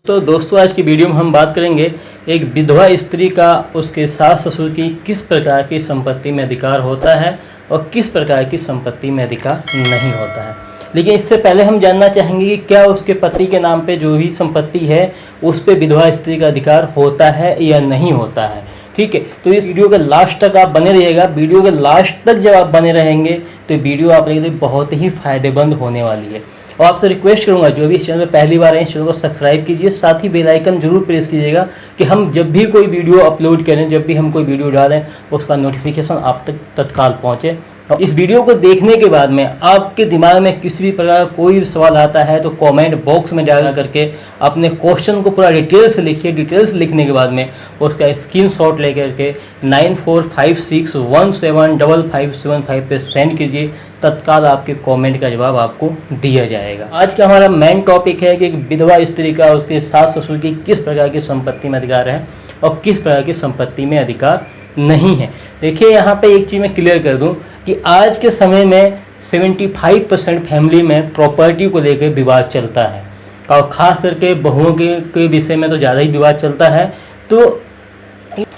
तो दोस्तों आज की वीडियो में हम बात करेंगे एक विधवा स्त्री का उसके सास ससुर की किस प्रकार की संपत्ति में अधिकार होता है और किस प्रकार की संपत्ति में अधिकार नहीं होता है। लेकिन इससे पहले हम जानना चाहेंगे कि क्या उसके पति के नाम पे जो भी संपत्ति है उस पे विधवा स्त्री का अधिकार होता है या नहीं होता है। ठीक है, तो इस वीडियो के लास्ट तक आप बने रहिएगा। वीडियो के लास्ट तक जब आप बने रहेंगे तो वीडियो आपके लिए बहुत ही फायदेमंद होने वाली है। और आपसे रिक्वेस्ट करूंगा जो भी इस चैनल में पहली बार है इस चैनल को सब्सक्राइब कीजिए, साथ ही बेल आइकन जरूर प्रेस कीजिएगा कि हम जब भी कोई वीडियो अपलोड करें, जब भी हम कोई वीडियो डालें उसका नोटिफिकेशन आप तक तत्काल पहुंचे। और इस वीडियो को देखने के बाद में आपके दिमाग में किसी भी प्रकार का कोई सवाल आता है तो कमेंट बॉक्स में डाल करके अपने क्वेश्चन को पूरा डिटेल से लिखिए। डिटेल्स लिखने के बाद में उसका स्क्रीनशॉट लेकर के 9456175575 पे सेंड कीजिए। तत्काल आपके कमेंट का जवाब आपको दिया जाएगा। आज का हमारा मेन टॉपिक है कि विधवा स्त्री का उसके सास ससुर की किस प्रकार की संपत्ति में अधिकार है और किस प्रकार की संपत्ति में अधिकार नहीं है। देखिए यहाँ पे एक चीज़ मैं क्लियर कर दूं कि आज के समय में 75% फैमिली में प्रॉपर्टी को लेकर विवाद चलता है और ख़ास करके बहुओं के विषय में तो ज़्यादा ही विवाद चलता है। तो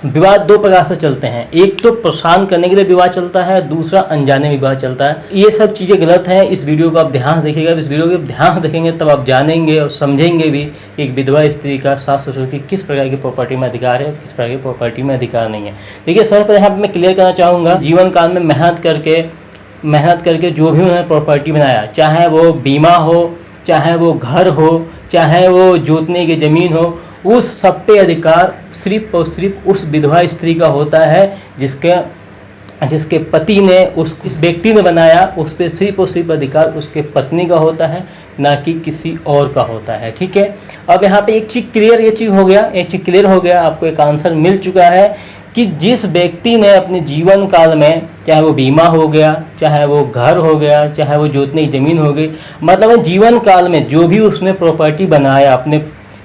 विवाद दो प्रकार से चलते हैं, एक तो परेशान करने के लिए विवाद चलता है, दूसरा अनजाने में विवाद चलता है। ये सब चीज़ें गलत हैं। इस वीडियो को आप ध्यान से देखिएगा। इस वीडियो को ध्यान से देखेंगे तब आप जानेंगे और समझेंगे भी एक विधवा स्त्री का सास ससुर की किस प्रकार की प्रॉपर्टी में अधिकार है, किस प्रकार की प्रॉपर्टी में अधिकार नहीं है। देखिए सबसे पहले यहाँ पर मैं क्लियर करना चाहूँगा, जीवन काल में मेहनत करके जो भी उन्होंने प्रॉपर्टी बनाया, चाहे वो बीमा हो, चाहे वो घर हो, चाहे वो जोतने की ज़मीन हो, उस सब पे अधिकार सिर्फ और सिर्फ उस विधवा स्त्री का होता है जिसके पति ने इस व्यक्ति ने बनाया। उस पे सिर्फ और सिर्फ अधिकार उसके पत्नी का होता है, ना कि किसी और का होता है। ठीक है, अब यहाँ पे एक चीज़ क्लियर हो गया, आपको एक आंसर मिल चुका है कि जिस व्यक्ति ने अपने जीवन काल में, चाहे वो बीमा हो गया, चाहे वो घर हो गया, चाहे वो जोतने की ज़मीन हो गई, मतलब जीवन काल में जो भी उसने प्रॉपर्टी बनाया अपने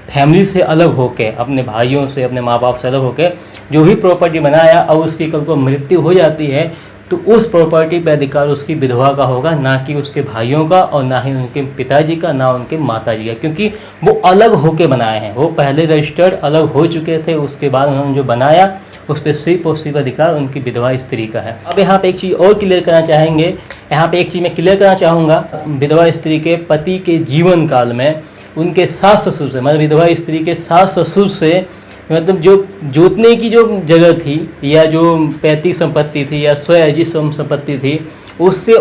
फैमिली से अलग होके, अपने भाइयों से, अपने माँ बाप से अलग होके जो भी प्रॉपर्टी बनाया और उसकी कल को मृत्यु हो जाती है तो उस प्रॉपर्टी पर अधिकार उसकी विधवा का होगा, ना कि उसके भाइयों का और ना ही उनके पिताजी का, ना उनके माताजी का, क्योंकि वो अलग होके बनाए हैं। वो पहले रजिस्टर्ड अलग हो चुके थे, उसके बाद उन्होंने जो बनाया उस पर सिर्फ और सिर्फ अधिकार उनकी विधवा स्त्री का है। अब यहाँ पे एक चीज़ और क्लियर करना चाहेंगे, यहाँ पे एक चीज़ मैं क्लियर करना चाहूँगा, विधवा स्त्री के पति के जीवन काल में उनके सास ससुर से, मतलब विधवा स्त्री के सास ससुर से, मतलब जो जोतने की जो जगह थी या जो पैतृक संपत्ति थी या स्वयार्जित संपत्ति थी, उससे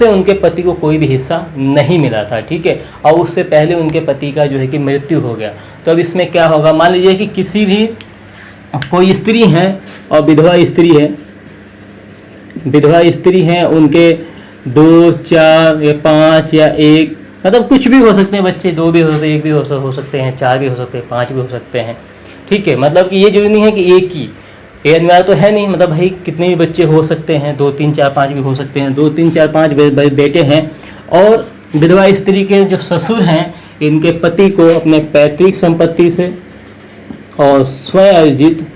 उनके पति को कोई भी हिस्सा नहीं मिला था। ठीक है, और उससे पहले उनके पति का जो है कि मृत्यु हो गया। तो अब इसमें क्या होगा, मान लीजिए कि किसी भी कोई स्त्री है और विधवा स्त्री है, उनके 2, 4 या 5 या 1, मतलब कुछ भी हो सकते हैं बच्चे, 2 भी हो सकते हैं, 1 भी हो सकते हैं, 4 भी हो सकते हैं, 5 भी हो सकते हैं। ठीक है, मतलब कि ये जरूरी नहीं है कि एक ही, ये अनिवार्य तो है नहीं, मतलब भाई कितने भी बच्चे हो सकते हैं, 2, 3, 4, 5 भी हो सकते हैं। 2, 3, 4, 5 बेटे हैं और विधवा स्त्री के जो ससुर हैं इनके पति को अपने पैतृक संपत्ति से और स्वयार्जित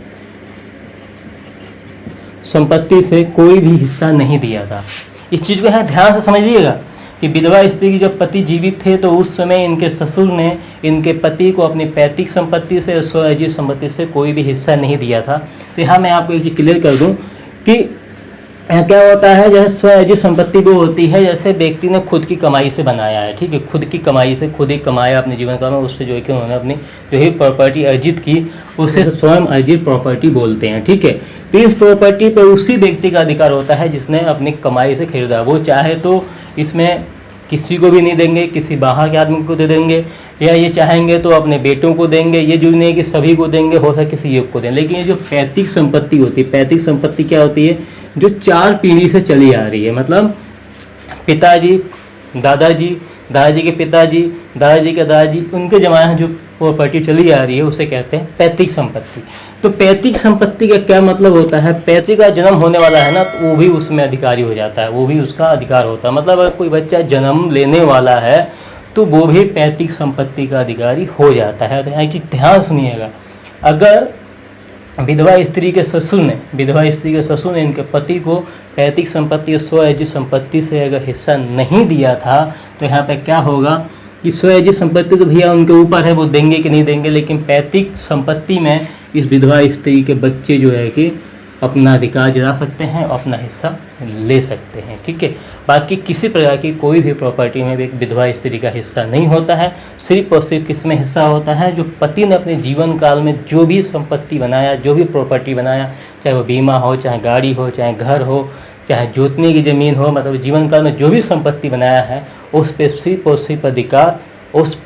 संपत्ति से कोई भी हिस्सा नहीं दिया था। इस चीज़ को यहाँ ध्यान से समझिएगा कि विधवा स्त्री की जब पति जीवित थे तो उस समय इनके ससुर ने इनके पति को अपनी पैतृक संपत्ति से और स्वयार्जित संपत्ति से कोई भी हिस्सा नहीं दिया था। तो यहाँ मैं आपको एक चीज़ क्लियर कर दूँ कि क्या होता है, जैसे स्वयार्जित संपत्ति वो होती है जैसे व्यक्ति ने खुद की कमाई से बनाया है। ठीक है, खुद की कमाई से खुद ही कमाया अपने जीवन काल में, उससे जो है कि उन्होंने अपनी जो ही प्रॉपर्टी अर्जित की उसे स्वयं अर्जित प्रॉपर्टी बोलते हैं। ठीक है, तो इस प्रॉपर्टी पर उसी व्यक्ति का अधिकार होता है जिसने अपनी कमाई से खरीदा। वो चाहे तो इसमें किसी को भी नहीं देंगे, किसी बाहर के आदमी को दे देंगे, या ये चाहेंगे तो अपने बेटों को देंगे। ये जो नहीं है कि सभी को देंगे, हो सकता किसी एक को दें। लेकिन ये जो पैतृक संपत्ति होती है, पैतृक संपत्ति क्या होती है, जो 4 पीढ़ी से चली आ रही है, मतलब पिताजी, दादाजी, दादाजी के पिताजी, दादाजी के दादाजी, उनके ज़माने में जो प्रॉपर्टी चली आ रही है उसे कहते हैं पैतृक संपत्ति। तो पैतृक संपत्ति का क्या मतलब होता है, पैतृक का जन्म होने वाला है ना, तो वो भी उसमें अधिकारी हो जाता है, वो भी उसका अधिकार होता है। मतलब अगर कोई बच्चा जन्म लेने वाला है तो वो भी पैतृक संपत्ति का अधिकारी हो जाता है। तो यहाँ की ध्यान सुनिएगा, अगर विधवा स्त्री के ससुर ने इनके पति को पैतृक संपत्ति और स्वयार्जित संपत्ति से अगर हिस्सा नहीं दिया था तो यहाँ पे क्या होगा कि स्वयाजी संपत्ति तो भैया उनके ऊपर है, वो देंगे कि नहीं देंगे, लेकिन पैतृक संपत्ति में इस विधवा स्त्री के बच्चे जो है कि अपना अधिकार जता सकते हैं और अपना हिस्सा ले सकते हैं। ठीक है, बाकी किसी प्रकार की कोई भी प्रॉपर्टी में भी एक विधवा स्त्री का हिस्सा नहीं होता है। सिर्फ और सिर्फ किस में हिस्सा होता है, जो पति ने अपने जीवन काल में जो भी संपत्ति बनाया, जो भी प्रॉपर्टी बनाया, चाहे वो बीमा हो, चाहे गाड़ी हो, चाहे घर हो, चाहे जोतने की ज़मीन हो, मतलब जीवन काल में जो भी संपत्ति बनाया है उस पर सिर्फ और सिर्फ अधिकार उस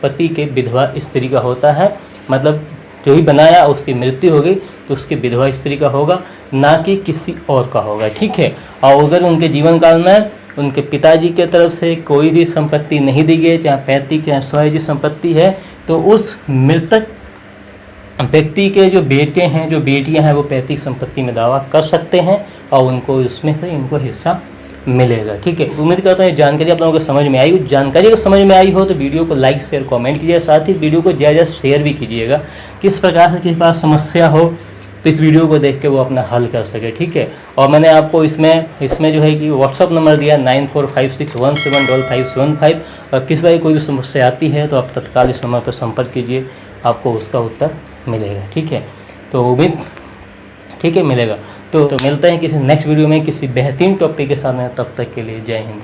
पति के विधवा स्त्री का होता है। मतलब जो भी बनाया उसकी मृत्यु हो गई तो उसकी विधवा स्त्री का होगा, ना कि किसी और का होगा। ठीक है, और अगर उनके जीवन काल में उनके पिताजी के तरफ से कोई भी संपत्ति नहीं दी गई, चाहे पैतृक चाहे स्वयाजी संपत्ति है, तो उस मृतक व्यक्ति के जो बेटे हैं, जो बेटियां हैं, वो पैतृक संपत्ति में दावा कर सकते हैं और उनको उसमें से इनको हिस्सा मिलेगा। ठीक है, उम्मीद करता हूँ ये जानकारी आप लोगों को समझ में आई। जानकारी अगर समझ में आई हो तो वीडियो को लाइक शेयर कमेंट कीजिए, साथ ही वीडियो को ज़्यादा शेयर भी कीजिएगा। किस प्रकार से किसी पास समस्या हो तो इस वीडियो को देख के वो अपना हल कर सके। ठीक है, और मैंने आपको इसमें जो है कि व्हाट्सअप नंबर दिया 9456175575। और किस भाई कोई भी समस्या आती है तो आप तत्काल इस नंबर पर संपर्क कीजिए, आपको उसका उत्तर मिलेगा। ठीक है, तो उम्मीद ठीक है मिलेगा। तो मिलते हैं किसी नेक्स्ट वीडियो में किसी बेहतरीन टॉपिक के साथ में। तब तक के लिए जय हिंद।